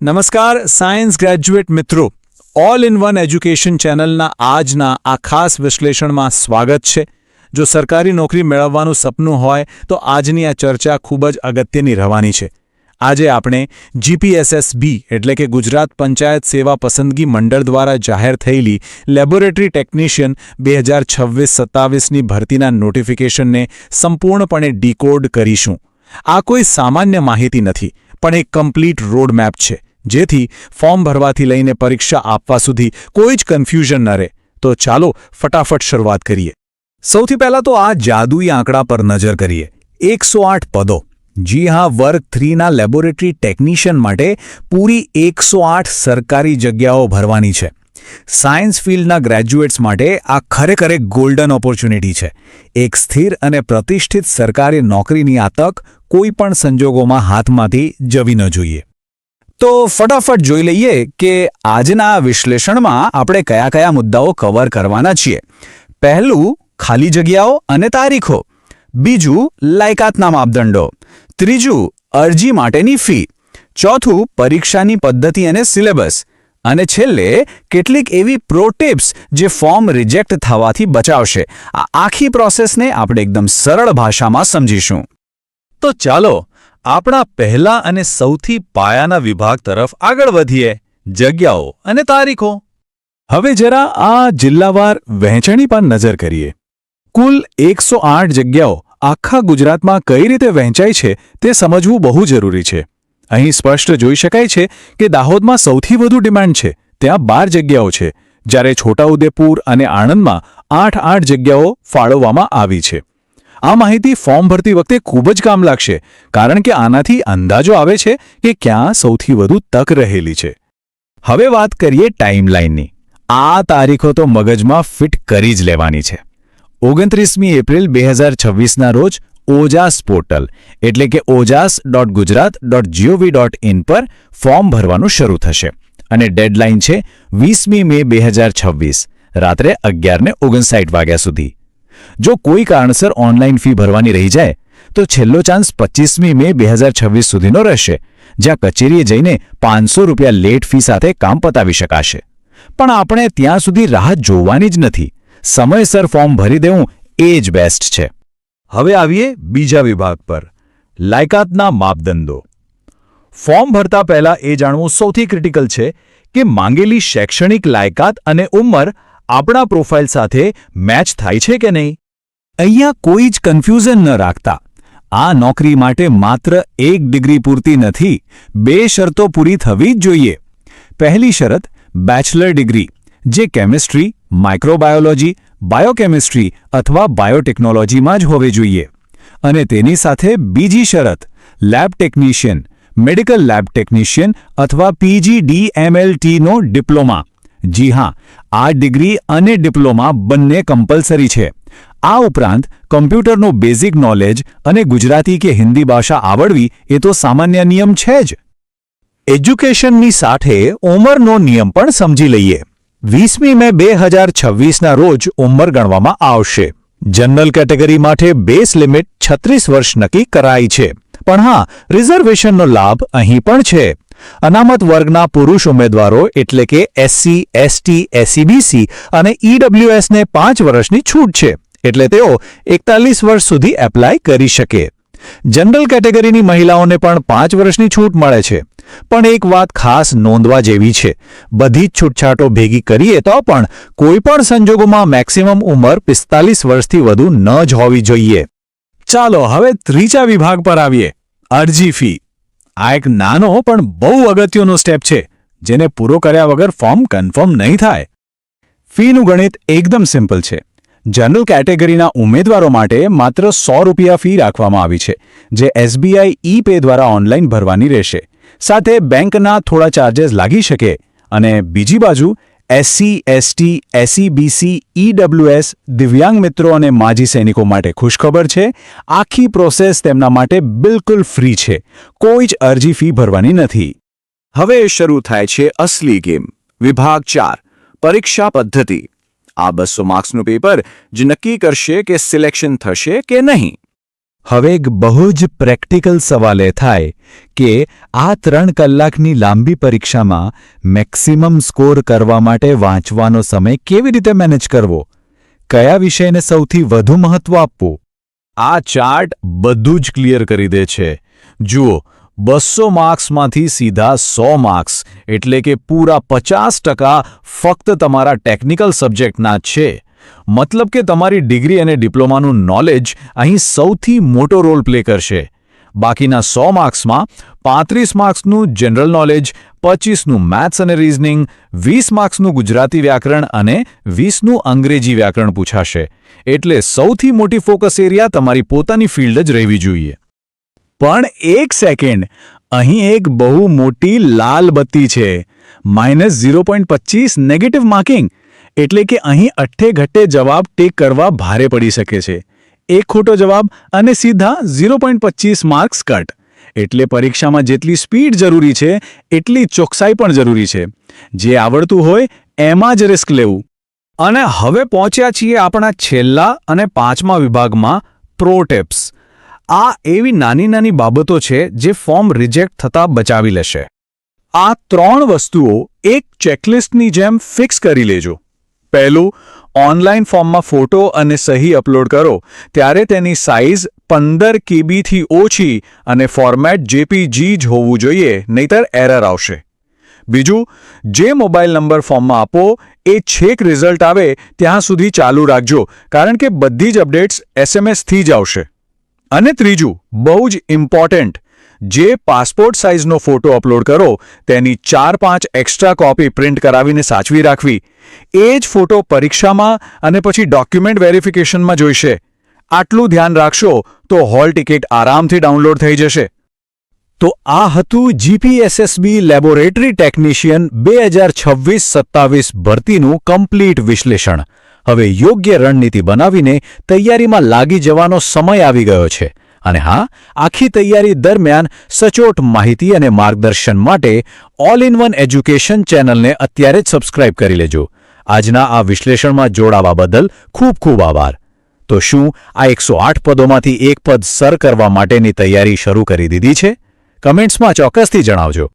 નમસ્કાર science graduate મિત્રો, all in one education ચેનલના આજના આ ખાસ વિશ્લેષણમાં સ્વાગત છે. જો સરકારી નોકરી મેળવવાનું સપનું હોય તો આજની આ ચર્ચા ખૂબ જ અગત્યની રહેવાની છે. આજે આપણે જીપીએસએસબી એટલે કે ગુજરાત પંચાયત સેવા પસંદગી મંડળ દ્વારા જાહેર થયેલી લેબોરેટરી ટેકનિશિયન 2026-27ની ભરતીના નોટિફિકેશનને સંપૂર્ણપણે ડીકોડ કરીશું. આ કોઈ સામાન્ય માહિતી નથી, પણ એક કમ્પ્લીટ રોડમેપ છે, જેથી ફોર્મ ભરવાથી લઈને પરીક્ષા આપવા સુધી કોઈ જ કન્ફ્યુઝન ન રહે. તો ચાલો ફટાફટ શરૂઆત કરીએ. સૌથી પહેલાં તો આ જાદુઈ આંકડા પર નજર કરીએ. 108 પદો. જી હા, વર્ગ 3ના લેબોરેટરી ટેકનિશિયન માટે પૂરી 108 સરકારી જગ્યાઓ ભરવાની છે. સાયન્સ ફિલ્ડના ગ્રેજ્યુએટ્સ માટે આ ખરેખર એક ગોલ્ડન ઓપોર્ચ્યુનિટી છે. એક સ્થિર અને પ્રતિષ્ઠિત સરકારી નોકરીની આ તક કોઈ પણ સંજોગોમાં હાથમાંથી જવી ન જોઈએ. તો ફટાફટ જોઈ લઈએ કે આજના વિશ્લેષણમાં આપણે કયા કયા મુદ્દાઓ કવર કરવાના છીએ. પહેલું, ખાલી જગ્યાઓ અને તારીખો. બીજું, લાયકાતના માપદંડો. ત્રીજું, અરજી માટેની ફી. ચોથું, પરીક્ષાની પદ્ધતિ અને સિલેબસ. અને છેલ્લે કેટલીક એવી પ્રો ટિપ્સ જે ફોર્મ રિજેક્ટ થવાથી બચાવશે. આ આખી પ્રોસેસને આપણે એકદમ સરળ ભાષામાં સમજીશું. તો ચાલો આપણા પહેલા અને સૌથી પાયાના વિભાગ તરફ આગળ વધીએ, જગ્યાઓ અને તારીખો. હવે જરા આ જિલ્લાવાર વહેંચણી પર નજર કરીએ. કુલ 108 જગ્યાઓ આખા ગુજરાતમાં કઈ રીતે વહેંચાય છે તે સમજવું બહુ જરૂરી છે. અહીં સ્પષ્ટ જોઈ શકાય છે કે દાહોદમાં સૌથી વધુ ડિમાન્ડ છે, ત્યાં 12 જગ્યાઓ છે, જ્યારે છોટાઉદેપુર અને આણંદમાં 8 જગ્યાઓ ફાળવવામાં આવી છે. આ માહિતી ફોર્મ ભરતી વખતે ખૂબ જ કામ લાગશે, કારણ કે આનાથી અંદાજો આવે છે કે ક્યાં સૌથી વધુ તક રહેલી છે. હવે વાત કરીએ ટાઈમલાઇનની. આ તારીખો તો મગજમાં ફિટ કરી જ લેવાની છે. 29મી એપ્રિલ 2026ના રોજ ઓજાસ પોર્ટલ એટલે કે ojas.gujarat.gov.in પર ફોર્મ ભરવાનું શરૂ થશે અને ડેડલાઇન છે 20મી મે 2026 રાત્રે 11:59 વાગ્યા સુધી. જો કોઈ કારણસર ઓનલાઈન ફી ભરવાની રહી જાય તો છેલ્લો ચાન્સ 25મી મે 2026 સુધીનો રહેશે, જ્યાં કચેરીએ જઈને ₹500 લેટ ફી સાથે કામ પતાવી શકાશે. પણ આપણે ત્યાં સુધી રાહ જોવાની જ નથી. સમયસર ફોર્મ ભરી દેવું એ જ બેસ્ટ છે. હવે આવીએ બીજા વિભાગ પર, લાયકાતના માપદંડો. ફોર્મ ભરતા પહેલા એ જાણવું સૌથી ક્રિટિકલ છે કે માંગેલી શૈક્ષણિક લાયકાત અને ઉંમર આપણા પ્રોફાઇલ સાથે મેચ થાય છે કે નહીં. અહીંયા કોઈ જ કન્ફ્યુઝન ન રાખતા. આ નોકરી માટે માત્ર એક ડિગ્રી પૂરતી નથી, 2 શરતો પૂરી થવી જ જોઈએ. પહેલી શરત, બેચલર ડિગ્રી, જે કેમિસ્ટ્રી, માઇક્રોબાયોલોજી, બાયોકેમિસ્ટ્રી અથવા બાયોટેકનોલોજીમાં જ હોવી જોઈએ. અને તેની સાથે બીજી શરત, lab technician, medical lab technician અથવા PGDMLTનો ડિપ્લોમા. જી હા, આ ડિગ્રી અને ડિપ્લોમા બંને કમ્પલસરી છે. આ ઉપરાંત કમ્પ્યુટરનો બેઝિક નોલેજ અને ગુજરાતી કે હિન્દી ભાષા આવડવી એ તો સામાન્ય નિયમ છે જ. એજ્યુકેશનની સાથે ઉંમરનો નિયમ પણ સમજી લઈએ. 20મી મે 2026ના રોજ ઉંમર ગણવામાં આવશે. જનરલ કેટેગરી માટે બેઝ લિમિટ 36 વર્ષ નક્કી કરાઈ છે. પણ હા, રિઝર્વેશનનો લાભ અહીં પણ છે. અનામત વર્ગના પુરુષ ઉમેદવારો એટલે કે SC, ST, SEBC અને EWSને 5 વર્ષની છૂટ છે, એટલે તેઓ 41 વર્ષ સુધી એપ્લાય કરી શકે. જનરલ કેટેગરીની મહિલાઓને પણ 5 વર્ષની છૂટ મળે છે. પણ એક વાત ખાસ નોંધવા જેવી છે, બધી જ છૂટછાટો ભેગી કરીએ તો પણ કોઈ પણ સંજોગોમાં મેક્સિમમ ઉંમર 45 વર્ષથી વધુ ન જ હોવી જોઈએ. ચાલો હવે ત્રીજા વિભાગ પર આવીએ, અરજી ફી. આ એક નાનો પણ બહુ અગત્યનો સ્ટેપ છે, જેને પૂરો કર્યા વગર ફોર્મ કન્ફર્મ નહીં થાય. ફીનું ગણિત એકદમ સિમ્પલ છે. જનરલ કેટેગરીના ઉમેદવારો માટે માત્ર ₹100 ફી રાખવામાં આવી છે, જે SBI e-પે દ્વારા ઓનલાઈન ભરવાની રહેશે. સાથે બેંકના થોડા ચાર્જેસ લાગી શકે. અને બીજી બાજુ SC, ST, SEBC, EWS, દિવ્યાંગ મિત્રો અને માજી સૈનિકો માટે ખુશખબર છે, આખી પ્રોસેસ તેમના માટે બિલકુલ ફ્રી છે. કોઈ જ અરજી ફી ભરવાની નથી. હવે શરૂ થાય છે અસલી ગેમ. વિભાગ 4, પરીક્ષા પદ્ધતિ. આ 200 માર્ક્સનું પેપર જ નક્કી કરશે કે સિલેક્શન થશે કે નહીં. હવે એક બહુ જ પ્રેક્ટિકલ સવાલ એ થાય કે આ 3 કલાકની લાંબી પરીક્ષામાં મેક્સિમમ સ્કોર કરવા માટે વાંચવાનો સમય કેવી રીતે મેનેજ કરવો? કયા વિષયને સૌથી વધુ મહત્વ આપવું? આ ચાર્ટ બધું જ ક્લિયર કરી દે છે. જુઓ, 200 માર્ક્સમાંથી સીધા 100 માર્ક્સ એટલે કે પૂરા 50% ફક્ત તમારા ટેકનિકલ સબ્જેક્ટના જ છે. મતલબ કે તમારી ડિગ્રી અને ડિપ્લોમાનું નોલેજ અહીં સૌથી મોટો રોલ પ્લે કરશે. બાકીના 100 માર્ક્સમાં 35 માર્ક્સનું જનરલ નોલેજ, 25નું મેથ્સ અને રીઝનિંગ, 20 માર્ક્સનું ગુજરાતી વ્યાકરણ અને 20નું અંગ્રેજી વ્યાકરણ પૂછાશે. એટલે સૌથી મોટી ફોકસ એરિયા તમારી પોતાની ફિલ્ડ જ રહેવી જોઈએ. પણ એક સેકન્ડ, અહીં એક બહુ મોટી લાલ બત્તી છે. -0.25 નેગેટિવ માર્કિંગ. એટલે કે અહીં અઠ્ઠે-ઘટ્ટે જવાબ ટીક કરવા ભારે પડી શકે છે. એક ખોટો જવાબ અને સીધા 0.25 માર્ક્સ કટ. એટલે પરીક્ષામાં જેટલી સ્પીડ જરૂરી છે એટલી ચોકસાઈ પણ જરૂરી છે. જે આવડતું હોય એમાં જ રિસ્ક લેવું. અને હવે પહોંચ્યા છીએ આપણા છેલ્લા અને 5મા વિભાગમાં, પ્રો ટિપ્સ. આ એવી નાની નાની બાબતો છે જે ફોર્મ રિજેક્ટ થતા બચાવી લેશે. આ 3 વસ્તુઓ એક ચેકલિસ્ટની જેમ ફિક્સ કરી લેજો. પહેલું, ઓનલાઈન ફોર્મમાં ફોટો અને સહી અપલોડ કરો ત્યારે તેની સાઇઝ 15 KB થી ઓછી અને ફોર્મેટ JPG જ હોવું જોઈએ, નહીતર એરર આવશે. બીજું, જે મોબાઈલ નંબર ફોર્મમાં આપો એ છેક રિઝલ્ટ આવે ત્યાં સુધી ચાલુ રાખજો, કારણ કે બધી જ અપડેટ્સ SMS થી જ આવશે. અને ત્રીજું, બહુ જ ઇમ્પોર્ટન્ટ, જે પાસપોર્ટ સાઇઝનો ફોટો અપલોડ કરો તેની 4-5 એક્સ્ટ્રા કોપી પ્રિન્ટ કરાવીને સાચવી રાખવી. એ જ ફોટો પરીક્ષામાં અને પછી ડોક્યુમેન્ટ વેરિફિકેશનમાં જોઈશે. આટલું ધ્યાન રાખશો તો હોલ ટિકિટ આરામથી ડાઉનલોડ થઈ જશે. તો આ હતું GPSSB લેબોરેટરી ટેકનિશિયન 2026-27 ભરતીનું કમ્પ્લીટ વિશ્લેષણ. હવે યોગ્ય રણનીતિ બનાવીને તૈયારીમાં લાગી જવાનો સમય આવી ગયો છે. અને હા, આખી તૈયારી દરમિયાન સચોટ માહિતી અને માર્ગદર્શન માટે ઓલ ઇન વન એજ્યુકેશન ચેનલને અત્યારે જ સબસ્ક્રાઇબ કરી લેજો. આજના આ વિશ્લેષણમાં જોડાવા બદલ ખૂબ ખૂબ આભાર. તો શું આ 108 પદોમાંથી એક પદ સર કરવા માટેની તૈયારી શરૂ કરી દીધી છે? કમેન્ટ્સમાં ચોક્કસથી જણાવજો.